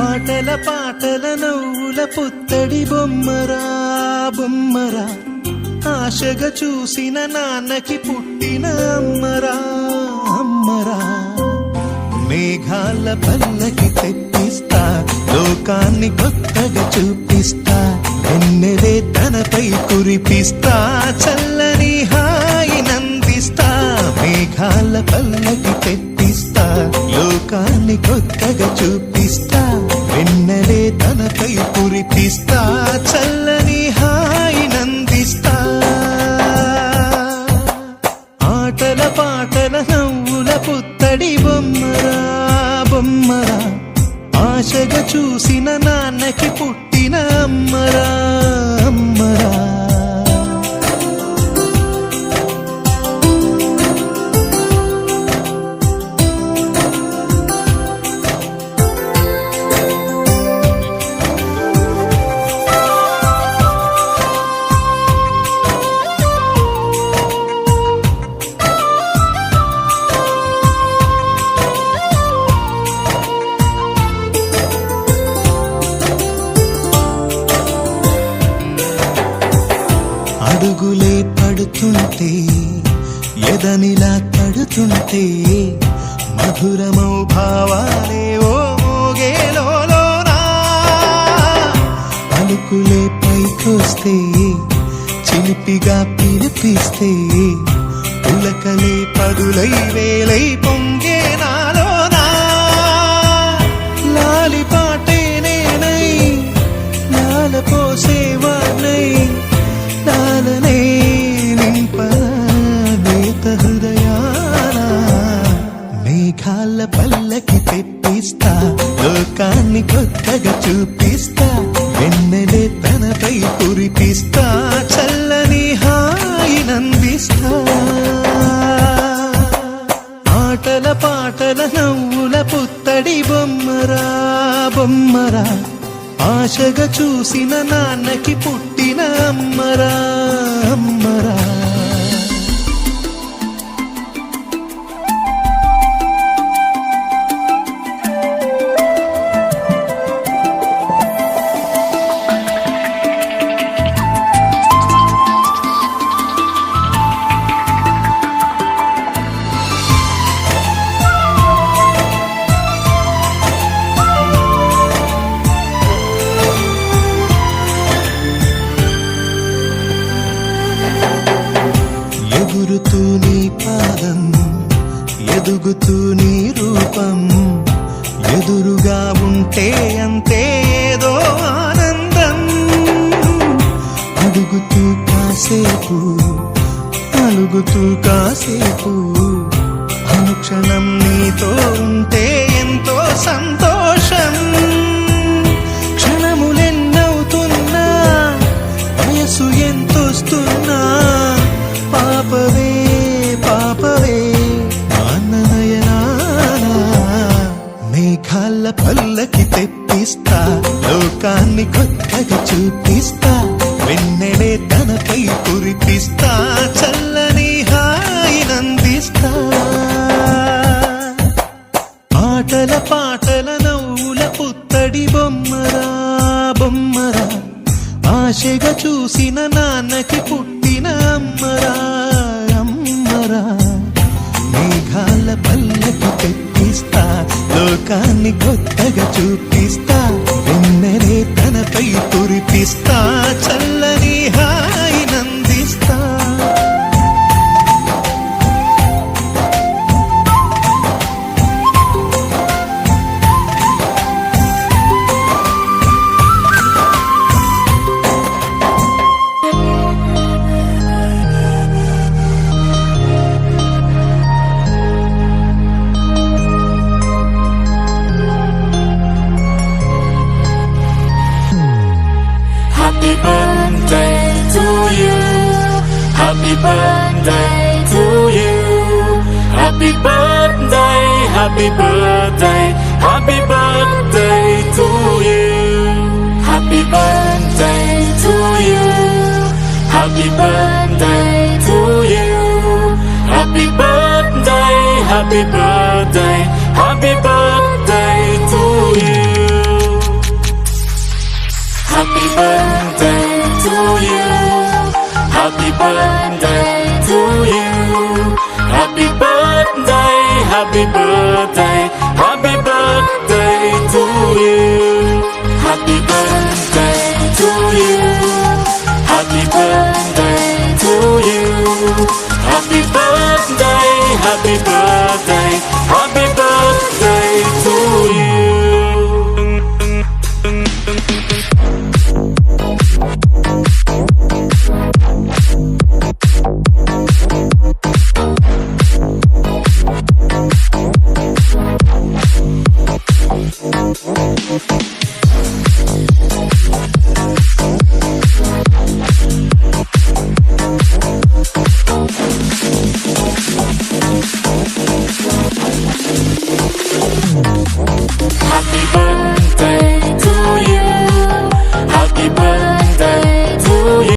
ఆటల పాటల నవ్వుల పుత్తడి బొమ్మరా బొమ్మరా, ఆశగా చూసిన నాన్నకి పుట్టిన అమ్మరా అమ్మరా. మేఘాల పల్లకి తెప్పిస్తా, లోకాన్ని కొత్తగా చూపిస్తా, వెన్నెలే తనపై కురిపిస్తా, చల్లని హాయి నందిస్తా. మేఘాల పల్లకి తెప్పిస్తా, లోకాన్ని కొత్తగా చూపిస్తా, వెన్నెలే తనపై కురిపిస్తా, చల్లని హాయి నందిస్తా. ఆటల పాటల నవ్వుల పుత్తడి బొమ్మరా బొమ్మరా, ఆశగా చూసిన నాన్నకి పుట్టిన అమ్మరా అమ్మరా. అడుగులే పడుతుంటే, ఎదనిలా తడుతుంటే, మధురమౌ భావాలే ఓ మోగేలోనా. పలుకులే పైకొస్తే, చిలిపిగా పిలిపిస్తే, పులకలే పదులై వేలై పొంగే నాలోనా. లాలిపాటే నేనై లాల పోసేవాణ్ణై, లాలనే నింపలేత హృదయాన. మేఘాల పల్లకి తెప్పిస్తా, లోకాన్ని కొత్తగా చూపిస్తా, వెన్నెలే తనపై కురిపిస్తా, చల్లని హాయి నందిస్తా. ఆటల పాటల నవ్వుల పుత్తడి బొమ్మరా బొమ్మరా, ఆశగా చూసిన నాన్నకి పుట్టిన అమ్మరా అమ్మరా. ఎగురుతూ నీ పాదం, ఎదుగుతూ నీ రూపం, ఎదురుగా ఉంటే అంతే ఏదో ఆనందం. అడుగుతూ కాసేపు, అలుగుతూ కాసేపు, అనుక్షణం నీతో ఉంటే ఎంతో సంతోషం. క్షణములెన్నవుతున్నా, వయసు ఎంతొస్తున్నా, పాపవే పాపవే నాన్ననయనానా. మేఘాల పల్లకి తెప్పిస్తా, లోకాన్ని కొత్తగా చూపిస్తా, వెన్నెలే తనపై కురిపిస్తా, చల్లని హాయి నందిస్తా. ఆటల పాటల నవ్వుల పుత్తడి బొమ్మరా బొమ్మరా, ఆశగా చూసిన నాన్నకి పుట్టిన అమ్మరా అమ్మరా. మేఘాల పల్లకి తెప్పిస్తా, లోకాన్ని కొత్తగా చూపిస్తా, వెన్నెలే తనపై కురిపిస్తా, చల్లని హాయి నందిస్తా. Happy birthday. birthday to you. Happy birthday, happy birthday, happy birthday to you. Happy birthday to you. Happy birthday to you. Happy birthday, happy birthday, happy birthday to you. Happy birthday to you. Happy birthday to you. Happy birthday, happy birthday, happy birthday to you. Happy birthday to you. Happy birthday to you. Happy birthday, happy birthday, happy birthday to you. Happy birthday